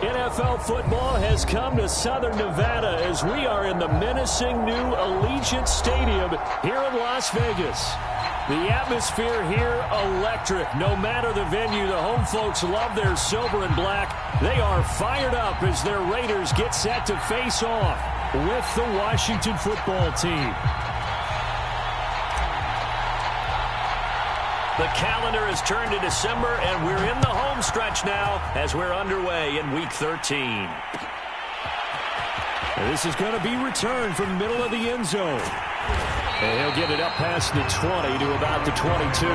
NFL football has come to Southern Nevada as we are in the menacing new Allegiant Stadium here in Las Vegas. The atmosphere here, electric. No matter the venue, the home folks love their silver and black. They are fired up as their Raiders get set to face off with the Washington football team. The calendar has turned to December, and we're in the home stretch now as we're underway in Week 13. This is going to be returned from the middle of the end zone. And he'll get it up past the 20 to about the 22.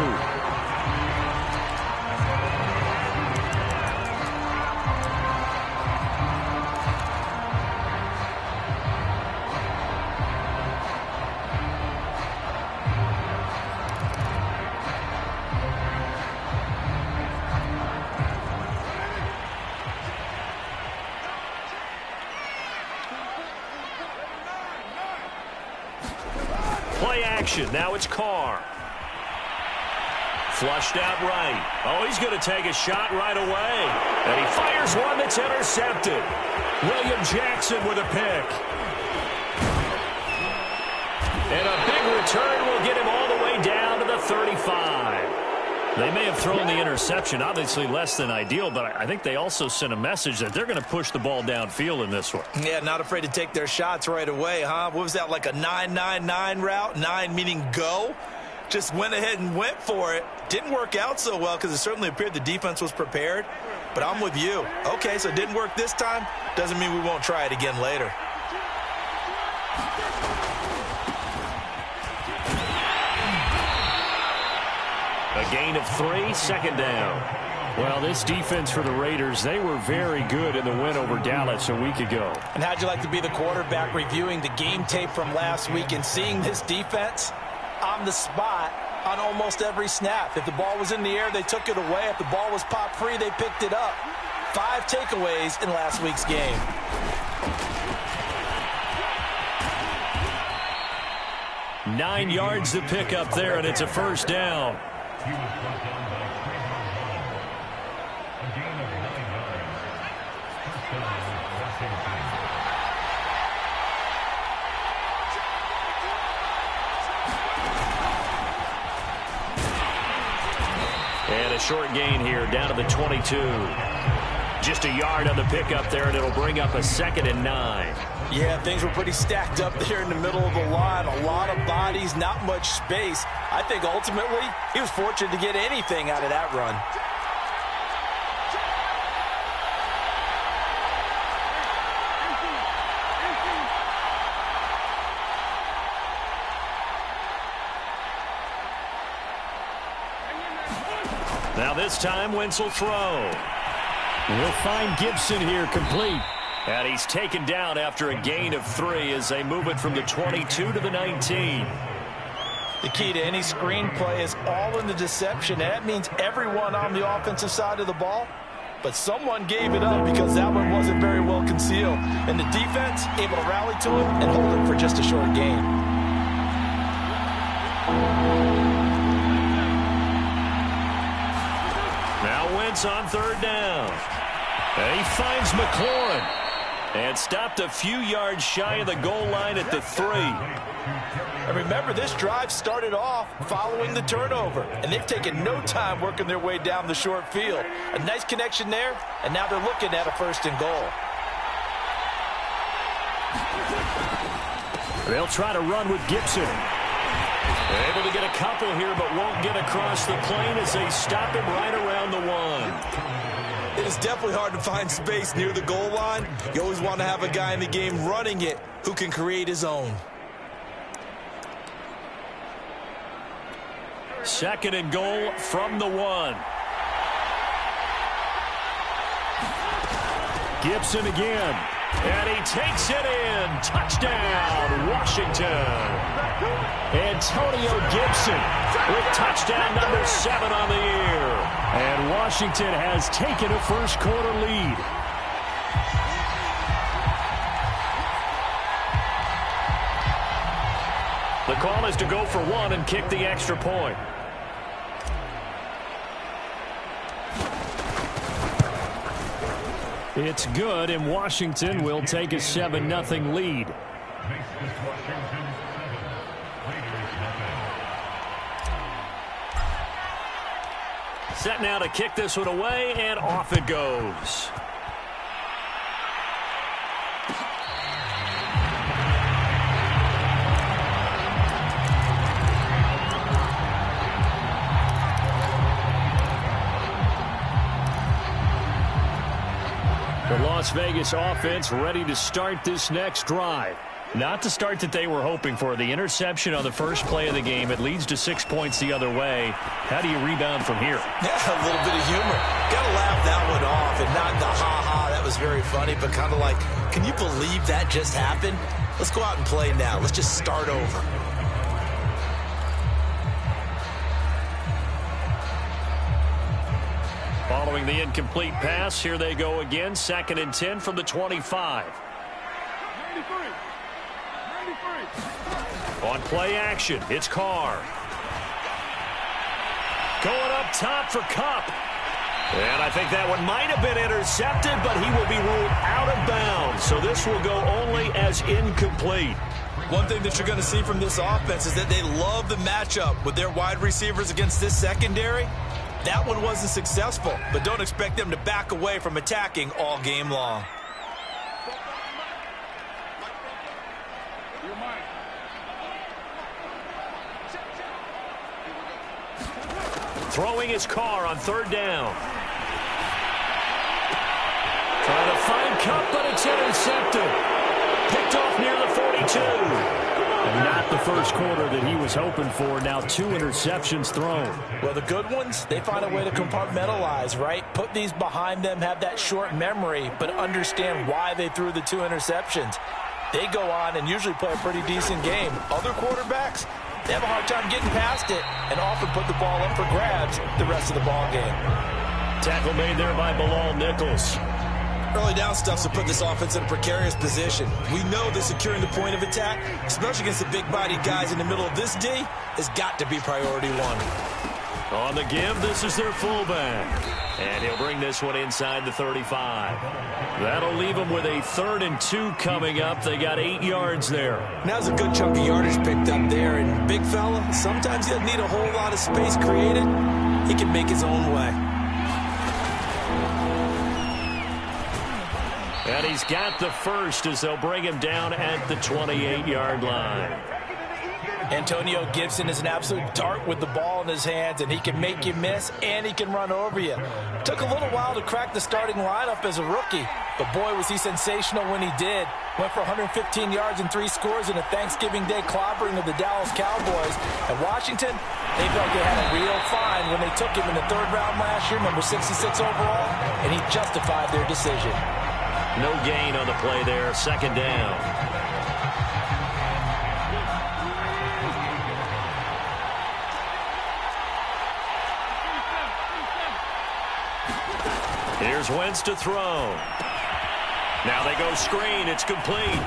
Play action. Now it's Carr. Flushed out right. Oh, he's going to take a shot right away. And he fires one that's intercepted. William Jackson with a pick. And a big return will get him all the way down to the 35. They may have thrown the interception, obviously less than ideal, but I think they also sent a message that they're going to push the ball downfield in this one. Yeah, not afraid to take their shots right away, huh? What was that, like a 9-9-9 route? 9 meaning go? Just went ahead and went for it. Didn't work out so well because it certainly appeared the defense was prepared. But I'm with you. Okay, so it didn't work this time. Doesn't mean we won't try it again later. A gain of 3, second down. Well, this defense for the Raiders, they were very good in the win over Dallas a week ago. And how'd you like to be the quarterback reviewing the game tape from last week and seeing this defense on the spot on almost every snap? If the ball was in the air, they took it away. If the ball was pop free, they picked it up. 5 takeaways in last week's game. Nine yards to pick up there, and it's a first down. He was brought down by Chris Carson. A gain of 9 yards. First down, Washington. And a short gain here, down to the 22. Just a yard on the pickup there, and it'll bring up a 2nd and 9. Yeah, things were pretty stacked up there in the middle of the line. A lot of bodies, not much space. I think ultimately he was fortunate to get anything out of that run. Now this time, Wentz will throw. We'll find Gibson here complete. And he's taken down after a gain of 3 as they move it from the 22 to the 19. The key to any screenplay is all in the deception. That means everyone on the offensive side of the ball. But someone gave it up because that one wasn't very well concealed. And the defense able to rally to it and hold it for just a short gain. Now Wentz on 3rd down. And he finds McLaurin. And stopped a few yards shy of the goal line at the 3. And remember, this drive started off following the turnover. And they've taken no time working their way down the short field. A nice connection there, and now they're looking at a 1st and goal. They'll try to run with Gibson. Able to get a couple here, but won't get across the plane as they stop him right around the 1. It is definitely hard to find space near the goal line. You always want to have a guy in the game running it who can create his own. 2nd and goal from the 1. Gibson again. And he takes it in. Touchdown, Washington. Antonio Gibson with touchdown number 7 on the year. And Washington has taken a first-quarter lead. The call is to go for 1 and kick the extra point. It's good, and Washington will take a 7-0 lead. Makes this Washington 7, Raiders nothing. Set now to kick this one away, and off it goes. The Las Vegas offense ready to start this next drive. Not the start that they were hoping for. The interception on the first play of the game. It leads to 6 points the other way. How do you rebound from here? Yeah, a little bit of humor. Got to laugh that one off and not the ha-ha. That was very funny, but kind of like, can you believe that just happened? Let's go out and play now. Let's just start over. Following the incomplete pass, here they go again. 2nd and 10 from the 25. 93. On play action, it's Carr. Going up top for Kupp. And I think that one might have been intercepted, but he will be ruled out of bounds. So this will go only as incomplete. One thing that you're going to see from this offense is that they love the matchup with their wide receivers against this secondary. That one wasn't successful, but don't expect them to back away from attacking all game long. Throwing his Carr on 3rd down. Trying to find Kupp, but it's intercepted. Picked off near the 42. And not the first quarter that he was hoping for. Now 2 interceptions thrown. Well, the good ones, they find a way to compartmentalize, right? Put these behind them, have that short memory, but understand why they threw the 2 interceptions. They go on and usually play a pretty decent game. Other quarterbacks, they have a hard time getting past it and often put the ball up for grabs the rest of the ball game. Tackle made there by Bilal Nichols. Early down stuff to put this offense in a precarious position. We know that securing the point of attack, especially against the big-bodied guys in the middle of this D, has got to be priority one. On the give, this is their fullback. And he'll bring this one inside the 35. That'll leave them with a 3rd and 2 coming up. They got 8 yards there. Now's a good chunk of yardage picked up there. And big fella, sometimes he doesn't need a whole lot of space created. He can make his own way. And he's got the first as they'll bring him down at the 28-yard line. Antonio Gibson is an absolute dart with the ball in his hands, and he can make you miss, and he can run over you. Took a little while to crack the starting lineup as a rookie, but boy, was he sensational when he did. Went for 115 yards and 3 scores in a Thanksgiving Day clobbering of the Dallas Cowboys. And Washington, they felt they had a real find when they took him in the 3rd round last year, number 66 overall, and he justified their decision. No gain on the play there, 2nd down. Here's Wentz to throw. Now they go screen. It's complete.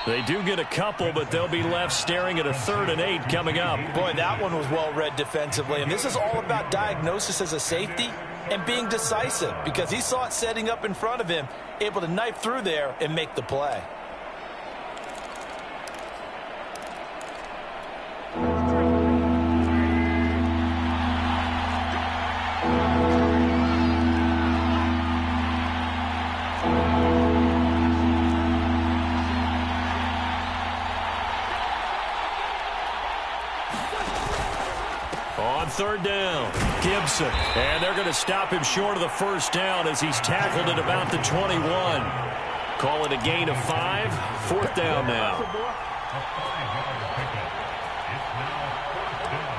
They do get a couple, but they'll be left staring at a 3rd and 8 coming up. Boy, that one was well read defensively. And this is all about diagnosis as a safety and being decisive, because he saw it setting up in front of him, able to knife through there and make the play. On 3rd down, Gibson. And they're going to stop him short of the 1st down as he's tackled at about the 21. Call it a gain of 5. 4th down now. A 5-yard pickup. It's now 4th down.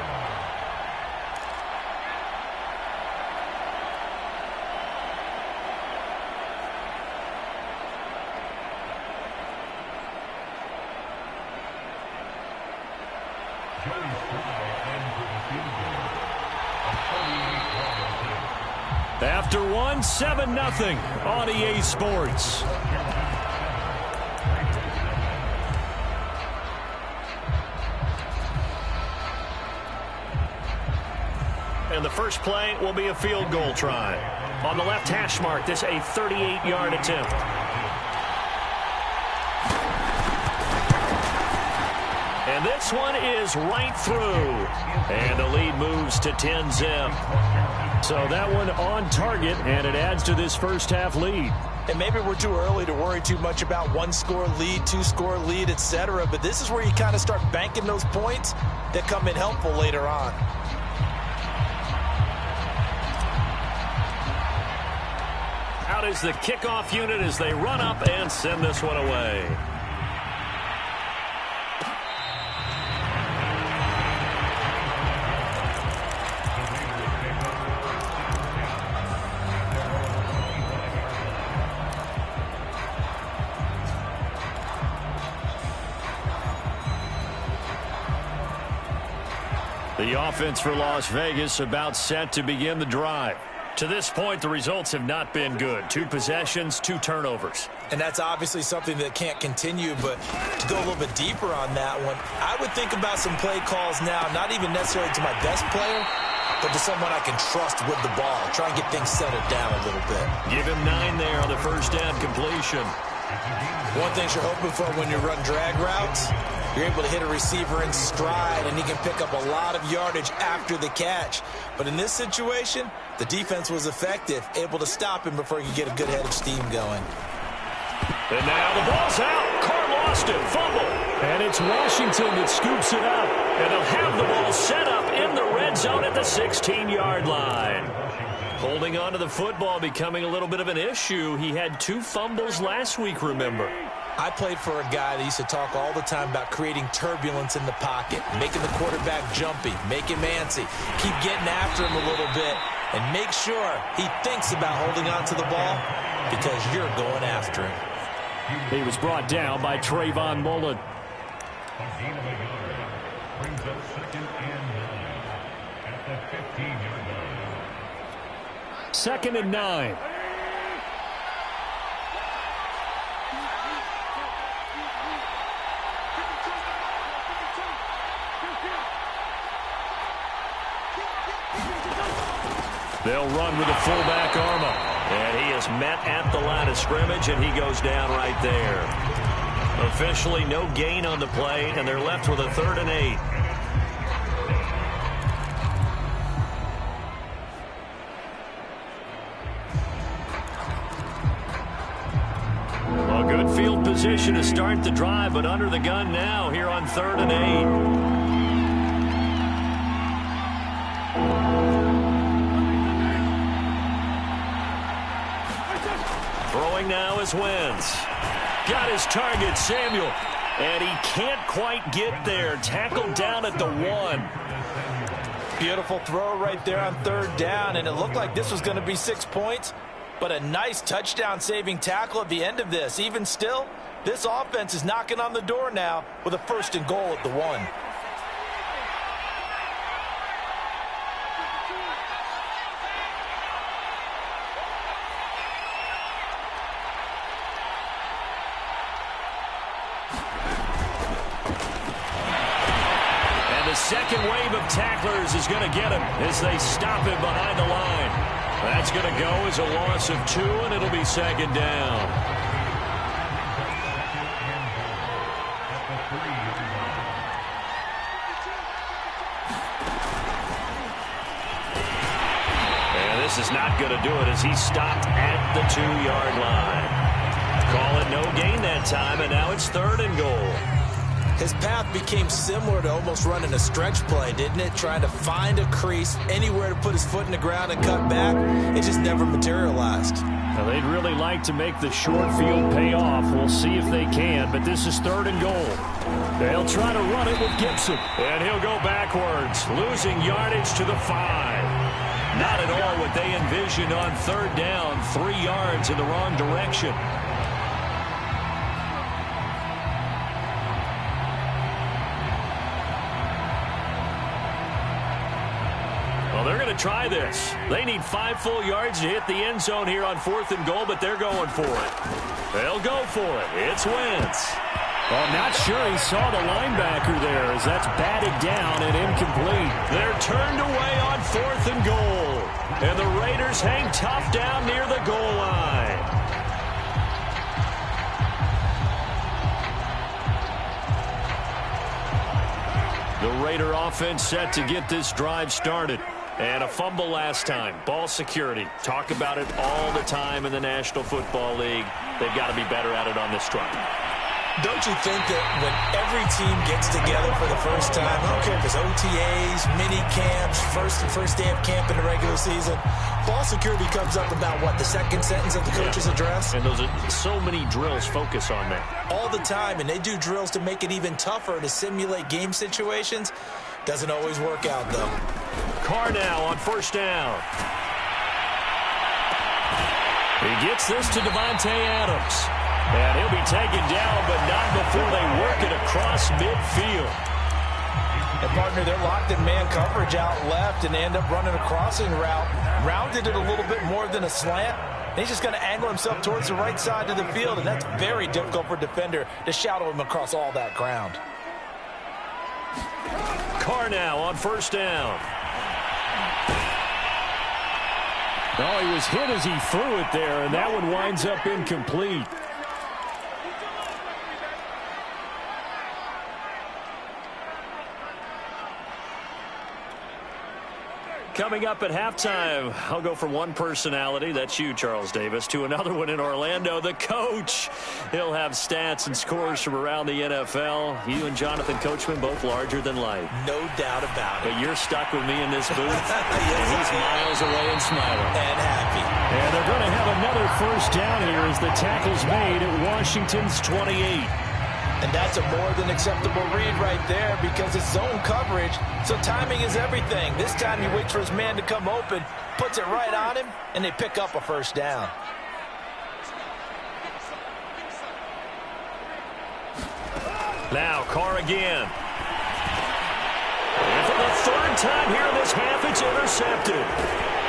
Joey Fry in for the field goal. A 48-yard attempt. After 1, 7-0 on EA Sports. And the first play will be a field goal try. On the left hash mark, this a 38-yard attempt. And this one is right through. And the lead moves to 10-zip. So that one on target, and it adds to this first-half lead. And maybe we're too early to worry too much about one-score lead, two-score lead, etc. But this is where you kind of start banking those points that come in helpful later on. Out is the kickoff unit as they run up and send this one away. The offense for Las Vegas about set to begin the drive. To this point, the results have not been good. 2 possessions, 2 turnovers. And that's obviously something that can't continue, but to go a little bit deeper on that one, I would think about some play calls now, not even necessarily to my best player, but to someone I can trust with the ball. Try and get things settled down a little bit. Give him 9 there on the first down completion. One thing you're hoping for when you run drag routes, you're able to hit a receiver in stride, and he can pick up a lot of yardage after the catch. But in this situation, the defense was effective, able to stop him before he could get a good head of steam going. And now the ball's out. Carr lost it. Fumble. And it's Washington that scoops it up. And they'll have the ball set up in the red zone at the 16-yard line. Holding on to the football becoming a little bit of an issue. He had 2 fumbles last week, remember. I played for a guy that used to talk all the time about creating turbulence in the pocket, making the quarterback jumpy, make him antsy, keep getting after him a little bit, and make sure he thinks about holding on to the ball because you're going after him. He was brought down by Trayvon Mullen. A gain of a yard brings up 2nd and 9 at the 15-yard line. 2nd and 9. They'll run with the fullback Arma. And he is met at the line of scrimmage, and he goes down right there. Officially no gain on the play, and they're left with a 3rd and 8. A good field position to start the drive, but under the gun now here on 3rd and 8. Throwing now is Wentz. Got his target, Samuel. And he can't quite get there. Tackled down at the 1. Beautiful throw right there on 3rd down, and it looked like this was going to be 6 points, but a nice touchdown-saving tackle at the end of this. Even still, this offense is knocking on the door now with a 1st and goal at the 1. The second wave of tacklers is going to get him as they stop him behind the line. That's going to go as a loss of 2, and it'll be 2nd down. And this is not going to do it as he's stopped at the 2-yard line. Call it no gain that time, and now it's 3rd and goal. His path became similar to almost running a stretch play, didn't it? Trying to find a crease, anywhere to put his foot in the ground and cut back. It just never materialized. Now, they'd really like to make the short field pay off. We'll see if they can, but this is 3rd and goal. They'll try to run it with Gibson. And he'll go backwards, losing yardage to the 5. Not at all what they envisioned on 3rd down, 3 yards in the wrong direction. They're going to try this. They need 5 full yards to hit the end zone here on 4th and goal, but they're going for it. They'll go for it. It's Wentz. Well, I'm not sure he saw the linebacker there as that's batted down and incomplete. They're turned away on 4th and goal. And the Raiders hang tough down near the goal line. The Raider offense set to get this drive started. And a fumble last time. Ball security. Talk about it all the time in the National Football League. They've got to be better at it on this drive. Don't you think that when every team gets together for the first time, I don't care if it's OTAs, mini camps, first day of camp in the regular season, ball security comes up about, what, the second sentence of the coach's address? And those are so many drills focus on that. All the time, and they do drills to make it even tougher to simulate game situations. Doesn't always work out, though. Carr now on 1st down. He gets this to Davante Adams. And he'll be taken down, but not before they work it across midfield. And, partner, they're locked in man coverage out left, and they end up running a crossing route. Rounded it a little bit more than a slant. And he's just going to angle himself towards the right side of the field, and that's very difficult for a defender to shadow him across all that ground. Carr now on 1st down. Oh, he was hit as he threw it there, and that one winds up incomplete. Coming up at halftime, I'll go from one personality, that's you, Charles Davis, to another one in Orlando, the coach. He'll have stats and scores from around the NFL. You and Jonathan Coachman both larger than life. No doubt about it. But you're stuck with me in this booth, and he's miles away and smiling. And happy. And they're going to have another 1st down here as the tackle's made at Washington's 28. And that's a more than acceptable read right there because it's zone coverage, so timing is everything. This time he waits for his man to come open, puts it right on him, and they pick up a 1st down. Now Carr again. And for the 3rd time here in this half, it's intercepted.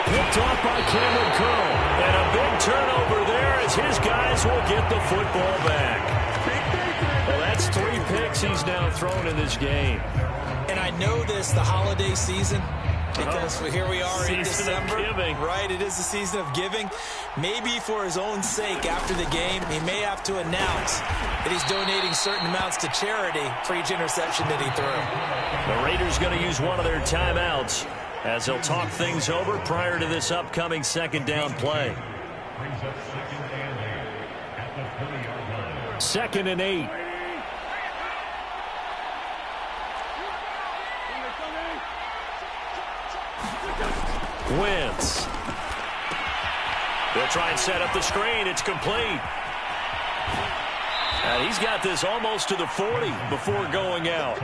Picked off by Cameron Curl. And a big turnover there as his guys will get the football back. Well, that's 3 picks he's now thrown in this game. And I know this, the holiday season, because here we are in December. Right, it is the season of giving. Maybe for his own sake after the game, he may have to announce that he's donating certain amounts to charity for each interception that he threw. The Raiders going to use one of their timeouts as they'll talk things over prior to this upcoming 2nd down play. 2nd and 8. Wentz. They'll try and set up the screen. It's complete. And he's got this almost to the 40 before going out.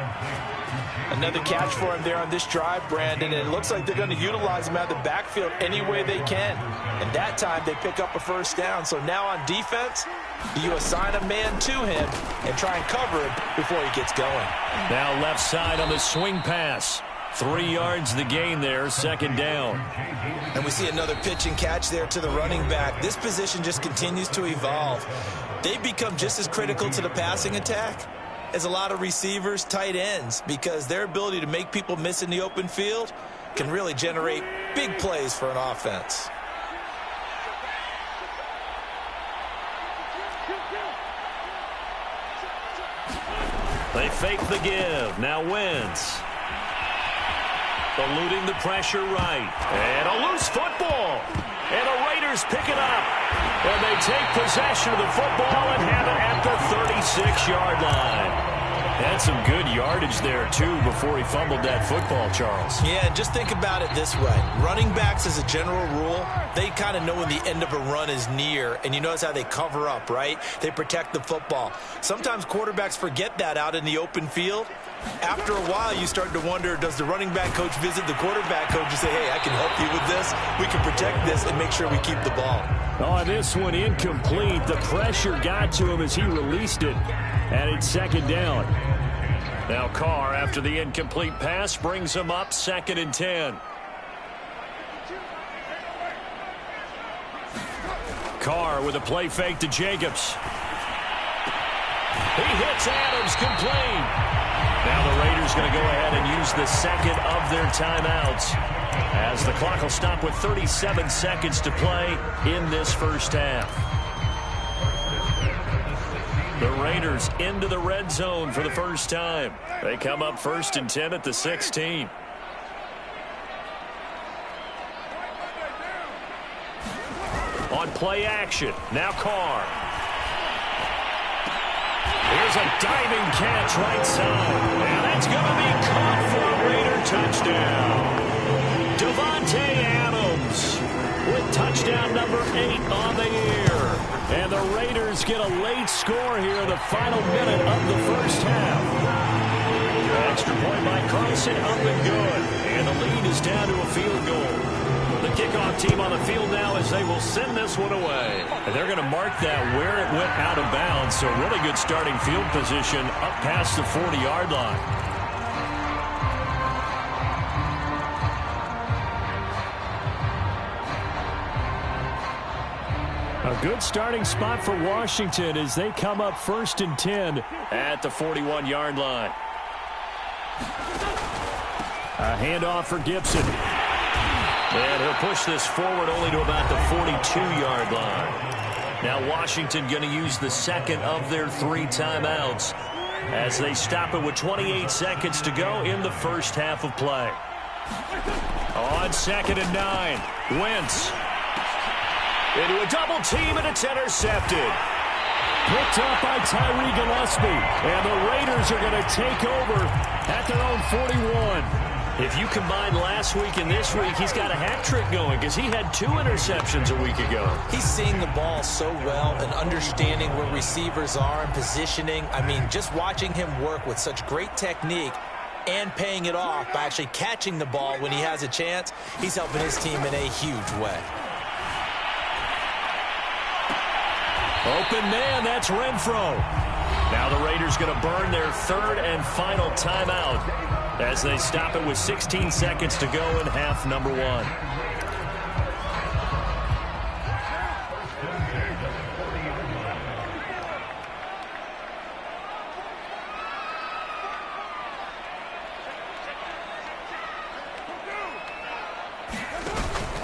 Another catch for him there on this drive, Brandon, and it looks like they're going to utilize him out of the backfield any way they can. And that time they pick up a 1st down. So now on defense, you assign a man to him and try and cover him before he gets going. Now left side on the swing pass. 3 yards the gain there, 2nd down. And we see another pitch and catch there to the running back. This position just continues to evolve. They become just as critical to the passing attack as a lot of receivers, tight ends, because their ability to make people miss in the open field can really generate big plays for an offense. They fake the give. Now Wentz. Eluding the pressure right. And a loose football. And the Raiders pick it up. And they take possession of the football and have it at the 36-yard line. Had some good yardage there, too, before he fumbled that football, Charles. Yeah, just think about it this way. Running backs, as a general rule, they kind of know when the end of a run is near, and you notice how they cover up, right? They protect the football. Sometimes quarterbacks forget that out in the open field. After a while, you start to wonder, does the running back coach visit the quarterback coach and say, hey, I can help you with this, we can protect this, and make sure we keep the ball. Oh, this one incomplete. The pressure got to him as he released it, and it's 2nd down. Now Carr, after the incomplete pass, brings him up 2nd and 10. Carr with a play fake to Jacobs. He hits Adams complete. Now the Raiders going to go ahead and use the second of their timeouts, as the clock will stop with 37 seconds to play in this first half. The Raiders into the red zone for the first time. They come up 1st and 10 at the 16. On play action, now Carr. Here's a diving catch right side. And that's going to be caught for a Raider touchdown. Davante Adams with touchdown number 8 on the year. And the Raiders get a late score here in the final minute of the first half. Extra point by Carlson, up and good. And the lead is down to a field goal. The kickoff team on the field now as they will send this one away. And they're going to mark that where it went out of bounds. So really good starting field position up past the 40-yard line. A good starting spot for Washington as they come up 1st and 10 at the 41-yard line. A handoff for Gibson. And he'll push this forward only to about the 42-yard line. Now Washington going to use the second of their 3 timeouts as they stop it with 28 seconds to go in the first half of play. On 2nd and 9, Wentz. Into a double team, and it's intercepted. Picked up by Tyree Gillespie. And the Raiders are going to take over at their own 41. If you combine last week and this week, he's got a hat trick going because he had 2 interceptions a week ago. He's seeing the ball so well and understanding where receivers are and positioning. I mean, just watching him work with such great technique and paying it off by actually catching the ball when he has a chance, he's helping his team in a huge way. Open man, that's Renfro. Now the Raiders going to burn their 3rd and final timeout as they stop it with 16 seconds to go in half number 1.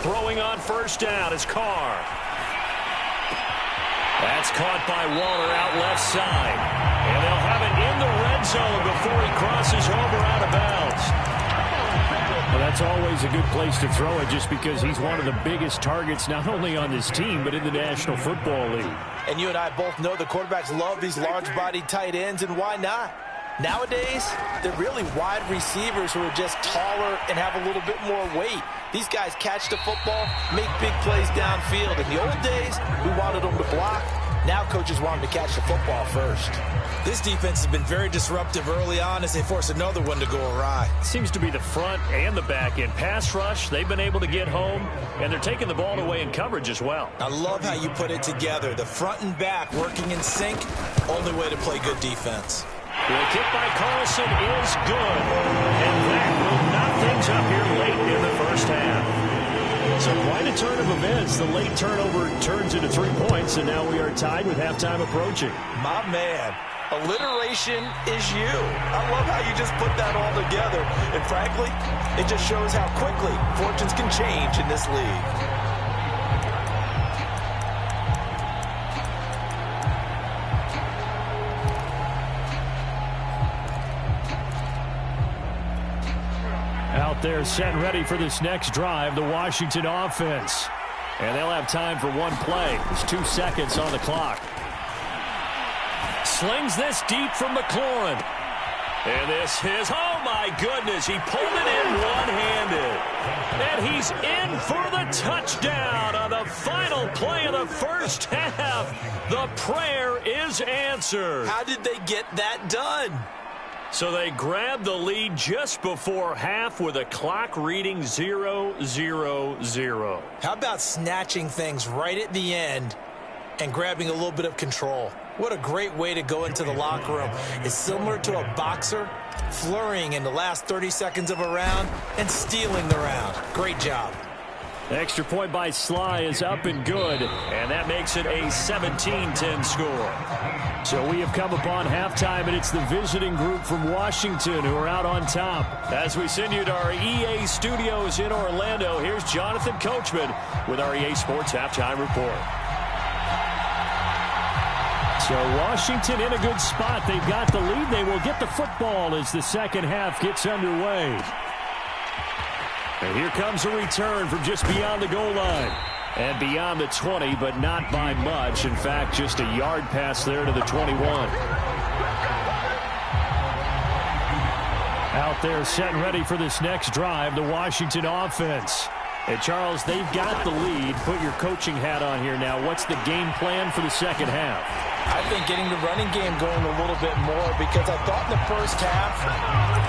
Throwing on 1st down is Carr. That's caught by Waller out left side. And they'll have it in the red zone before he crosses over out of bounds. Well, that's always a good place to throw it just because he's one of the biggest targets not only on this team but in the National Football League. And you and I both know the quarterbacks love these large-bodied tight ends, and why not? Nowadays, they're really wide receivers who are just taller and have a little bit more weight. These guys catch the football, make big plays downfield. In the old days, we wanted them to block. Now coaches want them to catch the football first. This defense has been very disruptive early on as they force another one to go awry. Seems to be the front and the back end. Pass rush, they've been able to get home, and they're taking the ball away in coverage as well. I love how you put it together. The front and back working in sync, only way to play good defense. The kick by Carlson is good. And that will knock things up here late in the first half. So quite a turn of events. The late turnover turns into 3 points, and now we are tied with halftime approaching. My man, alliteration is you. I love how you just put that all together. And frankly, it just shows how quickly fortunes can change in this league. Out there set ready for this next drive, the Washington offense. And they'll have time for one play. There's 2 seconds on the clock. Slings this deep from McLaurin. And this is, oh my goodness, he pulled it in one-handed. And he's in for the touchdown on the final play of the first half. The prayer is answered. How did they get that done? So they grabbed the lead just before half with a clock reading 0-0-0. How about snatching things right at the end and grabbing a little bit of control? What a great way to go into the locker room. It's similar to a boxer flurrying in the last 30 seconds of a round and stealing the round. Great job. Extra point by Sly is up and good, and that makes it a 17-10 score. So we have come upon halftime, and it's the visiting group from Washington who are out on top. As we send you to our EA studios in Orlando, here's Jonathan Coachman with our EA Sports Halftime Report. So Washington in a good spot. They've got the lead. They will get the football as the second half gets underway. And here comes a return from just beyond the goal line. And beyond the 20, but not by much. In fact, just a yard pass there to the 21. Out there set and ready for this next drive, the Washington offense. And, Charles, they've got the lead. Put your coaching hat on here now. What's the game plan for the second half? I think getting the running game going a little bit more, because I thought in the first half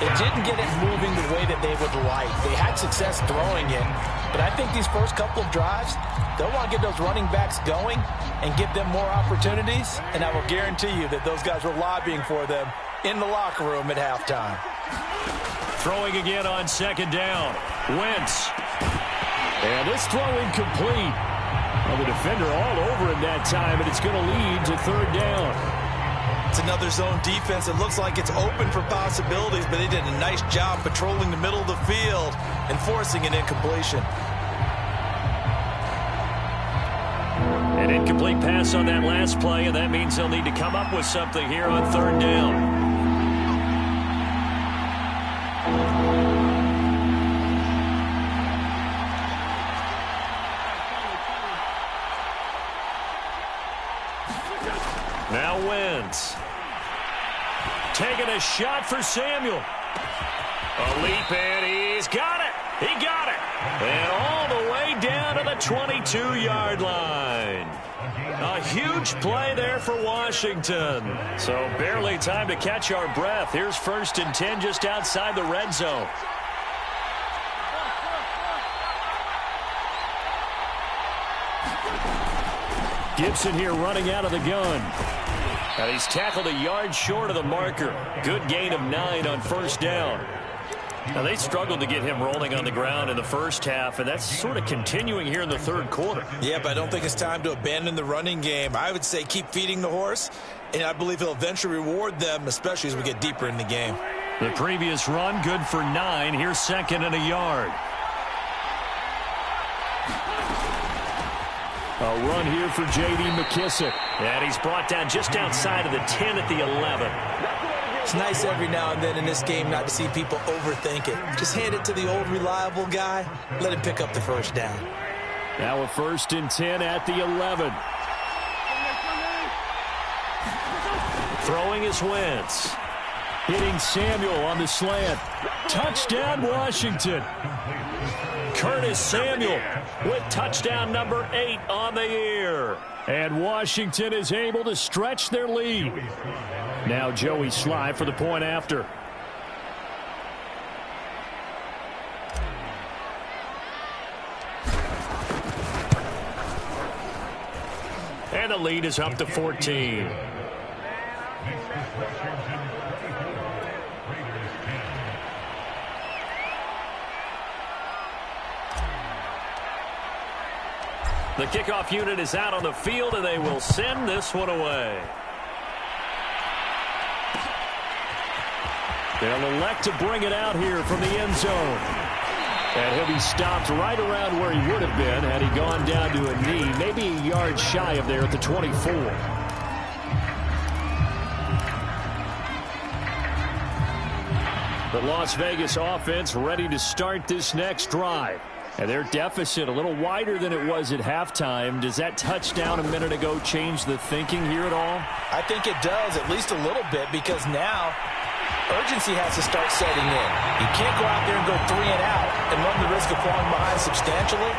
it didn't get it moving the way that they would like. They had success throwing it, but I think these first couple of drives, they'll want to get those running backs going and give them more opportunities, and I will guarantee you that those guys were lobbying for them in the locker room at halftime. Throwing again on second down. Wentz. And this throw incomplete. Well, the defender all over him that time, and it's going to lead to third down. It's another zone defense. It looks like it's open for possibilities, but they did a nice job patrolling the middle of the field and forcing an incompletion. An incomplete pass on that last play, and that means they'll need to come up with something here on third down. Now Wentz. Taking a shot for Samuel. A leap, and he's got it. He got it. And all the way down to the 22-yard line. A huge play there for Washington. So barely time to catch our breath. Here's 1st and 10 just outside the red zone. Gibson here running out of the gun. And he's tackled a yard short of the marker. Good gain of 9 on first down. Now, they struggled to get him rolling on the ground in the first half, and that's sort of continuing here in the third quarter. Yeah, but I don't think it's time to abandon the running game. I would say keep feeding the horse, and I believe he'll eventually reward them, especially as we get deeper in the game. The previous run, good for 9. Here's 2nd and a yard. A run here for J.D. McKissick. And he's brought down just outside of the 10 at the 11. It's nice every now and then in this game not to see people overthink it. Just hand it to the old reliable guy. Let him pick up the first down. Now a 1st and 10 at the 11. Throwing is Wentz. Hitting Samuel on the slant. Touchdown, Washington. Curtis Samuel with touchdown number 8 on the year. And Washington is able to stretch their lead. Now Joey Sly for the point after. And the lead is up to 14. The kickoff unit is out on the field, and they will send this one away. They'll elect to bring it out here from the end zone. And he'll be stopped right around where he would have been had he gone down to a knee, maybe a yard shy of there at the 24. The Las Vegas offense ready to start this next drive. And their deficit a little wider than it was at halftime. Does that touchdown a minute ago change the thinking here at all? I think it does, at least a little bit, because now urgency has to start setting in. You can't go out there and go 3 and out and run the risk of falling behind substantially,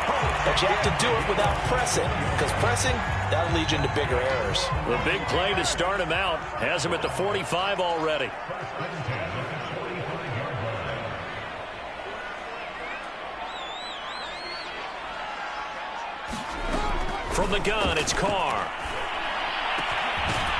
but you have to do it without pressing, because pressing, that'll lead you into bigger errors. The big play to start him out has him at the 45 already. From the gun, it's Carr.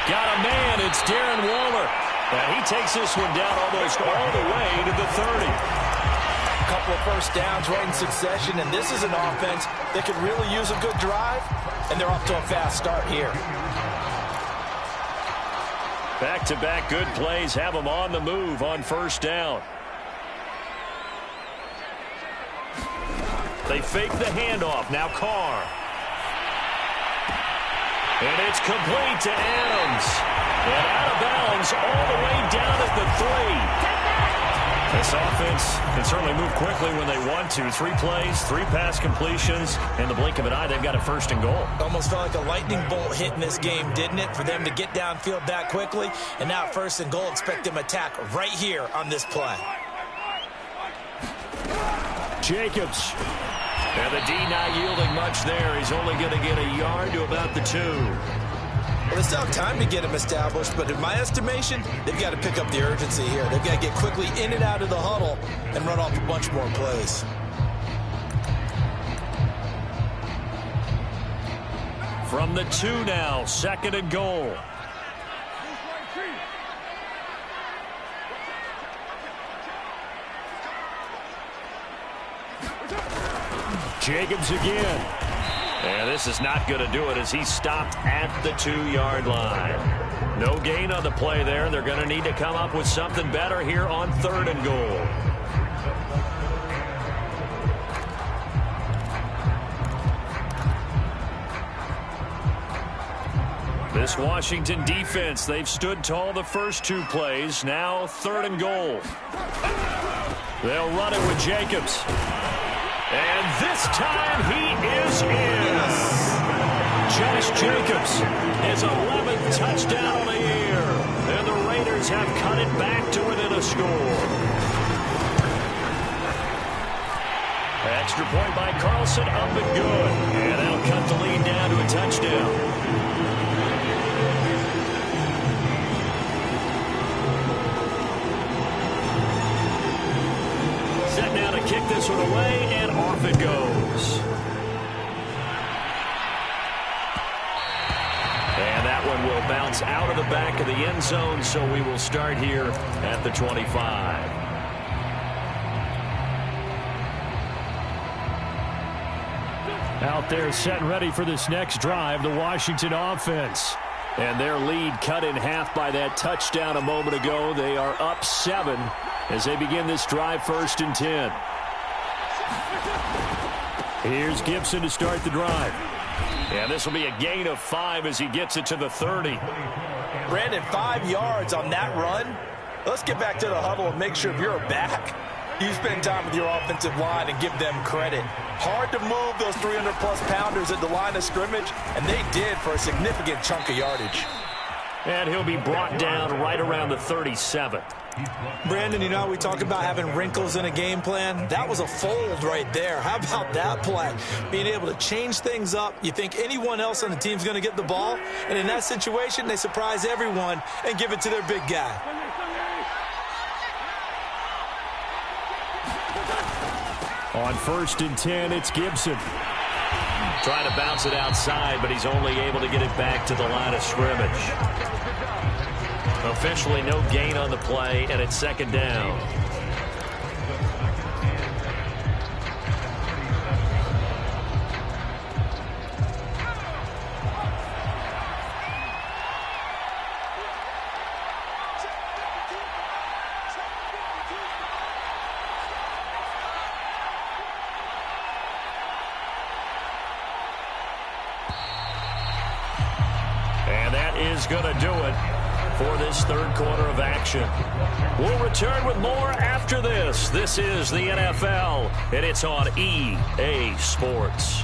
Got a man, it's Darren Waller. And he takes this one down almost all the way to the 30. A couple of first downs right in succession, and this is an offense that could really use a good drive, and they're off to a fast start here. Back-to-back good plays have them on the move on first down. They fake the handoff. Now Carr. And it's complete to Adams. And out of bounds all the way down at the 3. This offense can certainly move quickly when they want to. 3 plays, 3 pass completions. In the blink of an eye, they've got a first and goal. Almost felt like a lightning bolt hit in this game, didn't it? For them to get downfield that quickly. And now first and goal, expect them to attack right here on this play. Jacobs. And the D not yielding much there. He's only going to get a yard to about the 2. Well, they still have time to get him established, but in my estimation, they've got to pick up the urgency here. They've got to get quickly in and out of the huddle and run off a bunch more plays. From the 2 now, second and goal. Jacobs again. And this is not going to do it as he's stopped at the 2-yard line. No gain on the play there. They're going to need to come up with something better here on third and goal. This Washington defense, they've stood tall the first 2 plays. Now third and goal. They'll run it with Jacobs. And this time he is in. Josh Jacobs, his 11th touchdown of the year. And the Raiders have cut it back to within a score. Extra point by Carlson, up and good. And that'll cut the lead down to a touchdown. Set now to kick this one away, and off it goes. And that one will bounce out of the back of the end zone, so we will start here at the 25. Out there set and ready for this next drive, the Washington offense. And their lead cut in half by that touchdown a moment ago. They are up 7 as they begin this drive, first and 10. Here's Gibson to start the drive. And this will be a gain of 5 as he gets it to the 30. Brandon, 5 yards on that run. Let's get back to the huddle and make sure if you're a back, you spend time with your offensive line and give them credit. Hard to move those 300-plus pounders at the line of scrimmage, and they did for a significant chunk of yardage. And he'll be brought down right around the 37. Brandon, you know how we talk about having wrinkles in a game plan? That was a fold right there. How about that play? Being able to change things up. You think anyone else on the team's going to get the ball, and in that situation, they surprise everyone and give it to their big guy. On first and 10, it's Gibson. Trying to bounce it outside, but he's only able to get it back to the line of scrimmage. Officially no gain on the play, and it's second down. And that is going to do it for this third quarter of action. We'll return with more after this. This is the NFL, and it's on EA Sports.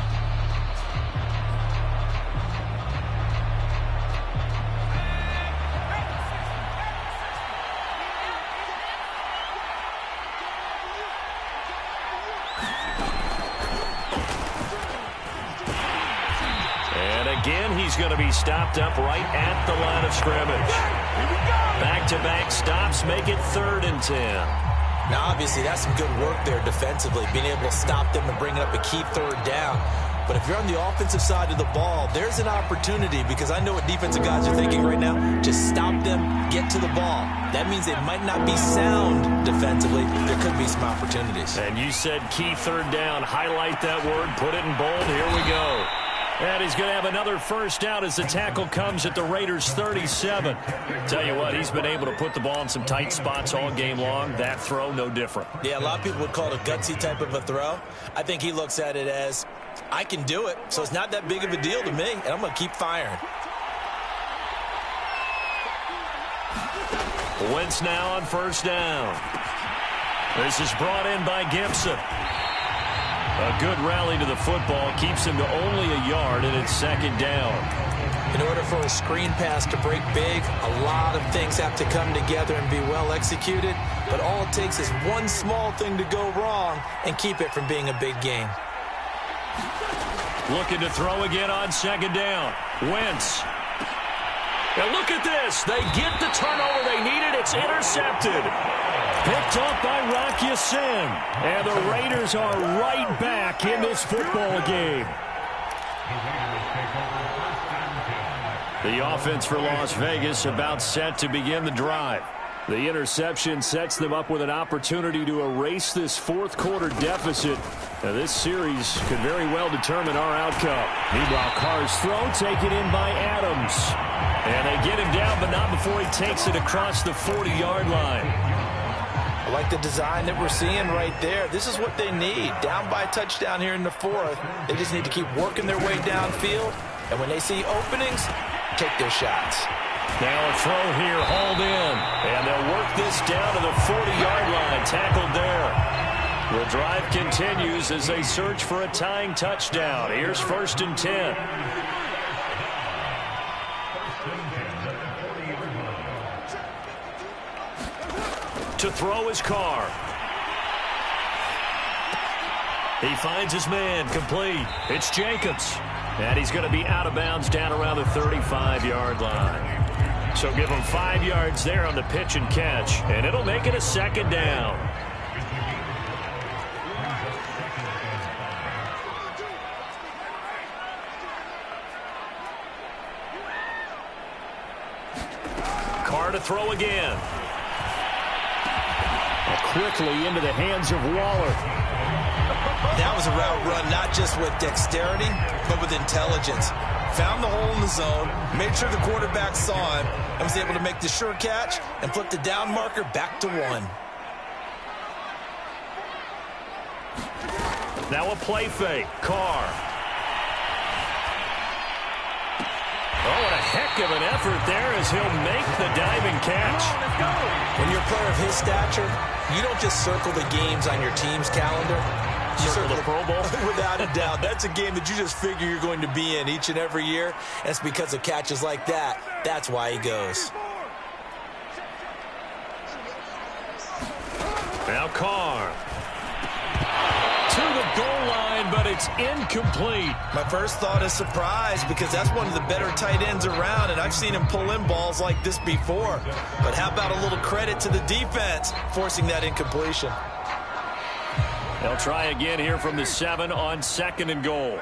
Again, he's going to be stopped up right at the line of scrimmage. Back-to-back stops make it third and 10. Now, obviously, that's some good work there defensively, being able to stop them and bring up a key third down. But if you're on the offensive side of the ball, there's an opportunity, because I know what defensive guys are thinking right now. Just stop them, get to the ball. That means they might not be sound defensively. There could be some opportunities. And you said key third down. Highlight that word, put it in bold. Here we go. And he's going to have another first down as the tackle comes at the Raiders' 37. Tell you what, he's been able to put the ball in some tight spots all game long. That throw, no different. Yeah, a lot of people would call it a gutsy type of a throw. I think he looks at it as, I can do it, so it's not that big of a deal to me, and I'm going to keep firing. Wentz now on first down. This is brought in by Gibson. A good rally to the football keeps him to only a yard, and it's second down. In order for a screen pass to break big, a lot of things have to come together and be well executed, but all it takes is one small thing to go wrong and keep it from being a big game. Looking to throw again on second down. Wentz. Now look at this. They get the turnover they needed. It's intercepted. Picked up by Rock Ya-Sin. And the Raiders are right back in this football game. The offense for Las Vegas about set to begin the drive. The interception sets them up with an opportunity to erase this fourth quarter deficit. Now, this series could very well determine our outcome. Meanwhile, Carr's throw taken in by Adams. And they get him down, but not before he takes it across the 40-yard line. I like the design that we're seeing right there. This is what they need. Down by a touchdown here in the fourth. They just need to keep working their way downfield. And when they see openings, take their shots. Now a throw here, hauled in. And they'll work this down to the 40-yard line. Tackled there. The drive continues as they search for a tying touchdown. Here's 1st and 10. To throw his Carr. He finds his man, complete. It's Jacobs. And he's going to be out of bounds down around the 35-yard line. So give him 5 yards there on the pitch and catch, and it'll make it a second down. Carr to throw again. Quickly into the hands of Waller. That was a route run, not just with dexterity, but with intelligence. Found the hole in the zone, made sure the quarterback saw him, and was able to make the sure catch and flip the down marker back to 1. Now a play fake. Carr. Oh, what a heck of an effort there as he'll make the diving catch. When you're a player of his stature, you don't just circle the games on your team's calendar. You circle the Pro Bowl? Without a doubt. That's a game that you just figure you're going to be in each and every year. And it's because of catches like that. That's why he goes. Now Carr. To the goal line, but it's incomplete. My first thought is surprise because that's one of the better tight ends around, and I've seen him pull in balls like this before. But how about a little credit to the defense forcing that incompletion? They'll try again here from the 7 on 2nd and goal.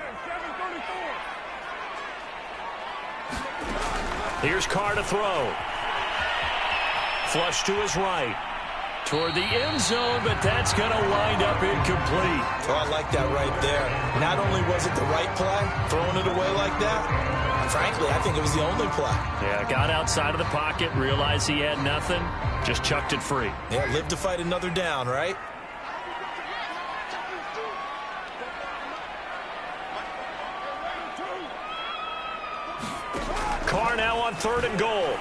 Here's Carr to throw. Flush to his right. Toward the end zone, but that's going to wind up incomplete. Oh, I like that right there. Not only was it the right play, throwing it away like that, frankly, I think it was the only play. Yeah, got outside of the pocket, realized he had nothing, just chucked it free. Yeah, live to fight another down, right? Carr now on 3rd and goal.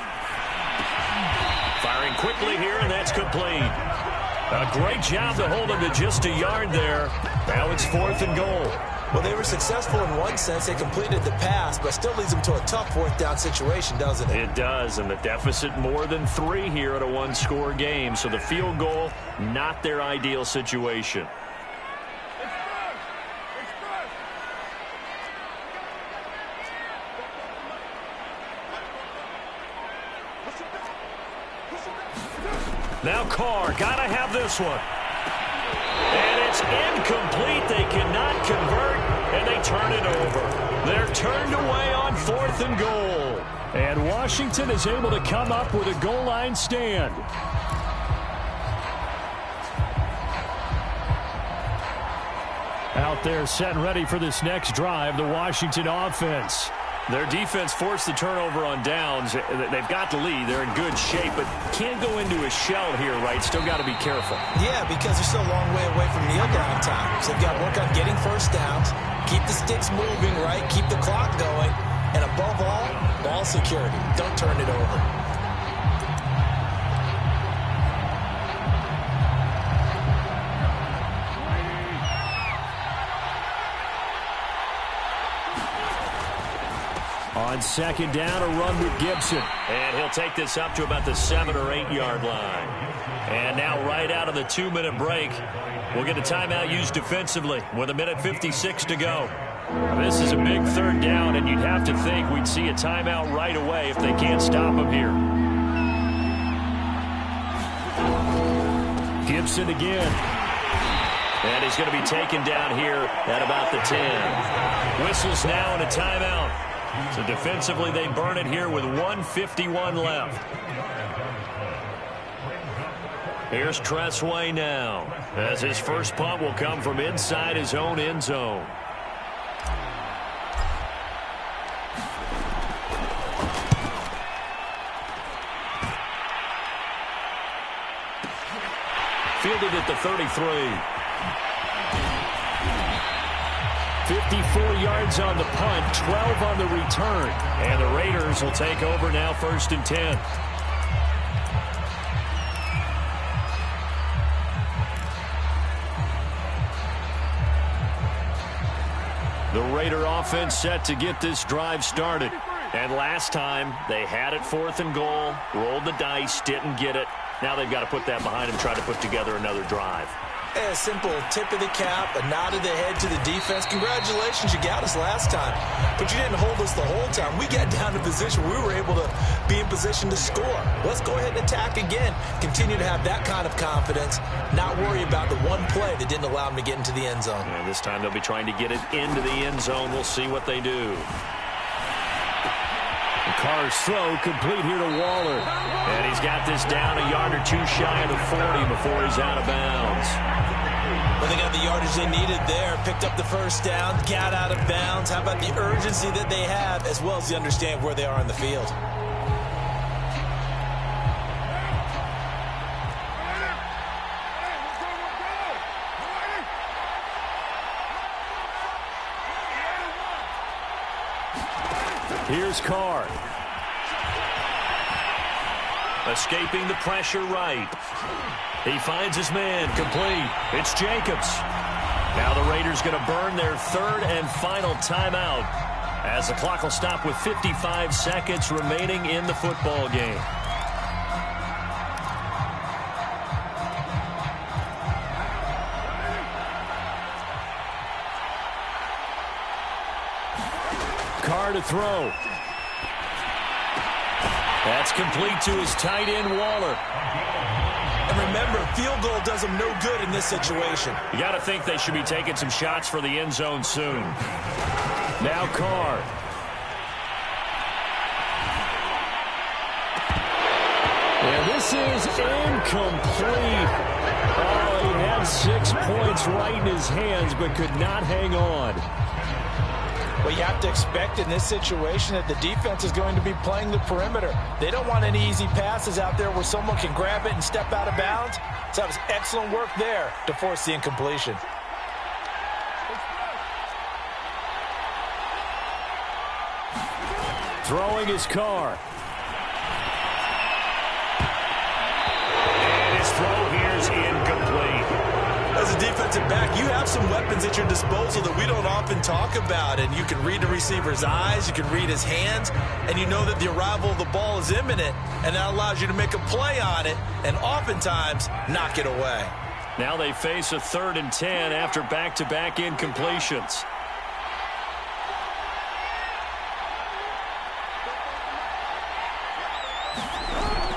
Firing quickly here, and that's complete. A great job to hold him to just a yard there. Now it's 4th and goal. Well, they were successful in one sense. They completed the pass, but still leads them to a tough 4th down situation, doesn't it? It does, and the deficit more than 3 here at a one-score game. So the field goal, not their ideal situation. Now Carr, gotta have this one. And it's incomplete. They cannot convert, and they turn it over. They're turned away on 4th and goal. And Washington is able to come up with a goal line stand. Out there set and ready for this next drive, the Washington offense. Their defense forced the turnover on downs. They've got the lead. They're in good shape, but can't go into a shell here, right? Still got to be careful. Yeah, because they're still a long way away from kneel down time. So they've got to work on getting first downs, keep the sticks moving, right? Keep the clock going. And above all, ball security. Don't turn it over. On second down, a run with Gibson. And he'll take this up to about the 7 or 8 yard line. And now right out of the 2-minute break, we'll get a timeout used defensively with 1:56 to go. This is a big third down, and you'd have to think we'd see a timeout right away if they can't stop him here. Gibson again. And he's going to be taken down here at about the 10. Whistles now and a timeout. So defensively, they burn it here with 1:51 left. Here's Tressway now, as his first punt will come from inside his own end zone. Fielded at the 33. 54 yards on the punt, 12 on the return. And the Raiders will take over now, 1st and 10. The Raider offense set to get this drive started. And last time, they had it 4th and goal, rolled the dice, didn't get it. Now they've got to put that behind them, try to put together another drive. A simple tip of the cap, a nod of the head to the defense. Congratulations, you got us last time. But you didn't hold us the whole time. We got down to position. We were able to be in position to score. Let's go ahead and attack again. Continue to have that kind of confidence. Not worry about the one play that didn't allow them to get into the end zone. And this time they'll be trying to get it into the end zone. We'll see what they do. Carr's throw complete here to Waller. And he's got this down a yard or two shy of the 40 before he's out of bounds. Well, they got the yardage they needed there. Picked up the first down, got out of bounds. How about the urgency that they have, as well as they understand where they are in the field. Here's Carr. Escaping the pressure right. He finds his man, complete. It's Jacobs. Now the Raiders going to burn their 3rd and final timeout as the clock will stop with 55 seconds remaining in the football game. Carr to throw. That's complete to his tight end, Waller. And remember, field goal does them no good in this situation. You got to think they should be taking some shots for the end zone soon. Now Carr. And this is incomplete. Oh, he had 6 points right in his hands, but could not hang on. Well, you have to expect in this situation that the defense is going to be playing the perimeter. They don't want any easy passes out there where someone can grab it and step out of bounds. So that was excellent work there to force the incompletion. Throwing his Carr. And his throw here is incomplete. As a defensive back, you have some weapons at your disposal that we don't often talk about. And you can read the receiver's eyes, you can read his hands, and you know that the arrival of the ball is imminent, and that allows you to make a play on it and oftentimes knock it away. Now they face a 3rd and 10 after back-to-back incompletions.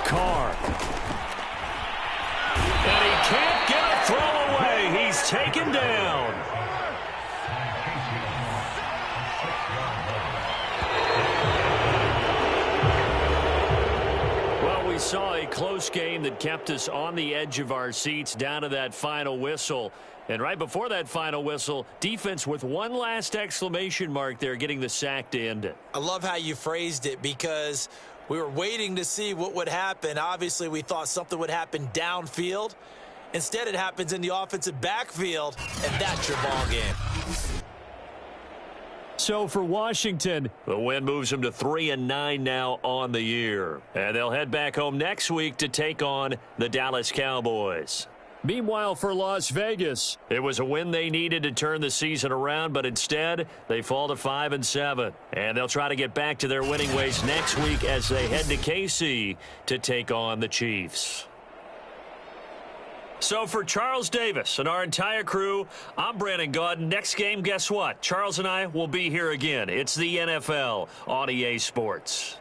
Carr. And he can't get a throw away. He's taken down. Well, we saw a close game that kept us on the edge of our seats down to that final whistle. And right before that final whistle, defense with one last exclamation mark there, getting the sack to end it. I love how you phrased it, because we were waiting to see what would happen. Obviously, we thought something would happen downfield. Instead, it happens in the offensive backfield, and that's your ball game. So for Washington, the win moves them to 3-9 now on the year. And they'll head back home next week to take on the Dallas Cowboys. Meanwhile, for Las Vegas, it was a win they needed to turn the season around, but instead they fall to 5-7. And they'll try to get back to their winning ways next week as they head to KC to take on the Chiefs. So for Charles Davis and our entire crew, I'm Brandon Gaudin. Next game, guess what? Charles and I will be here again. It's the NFL on EA Sports.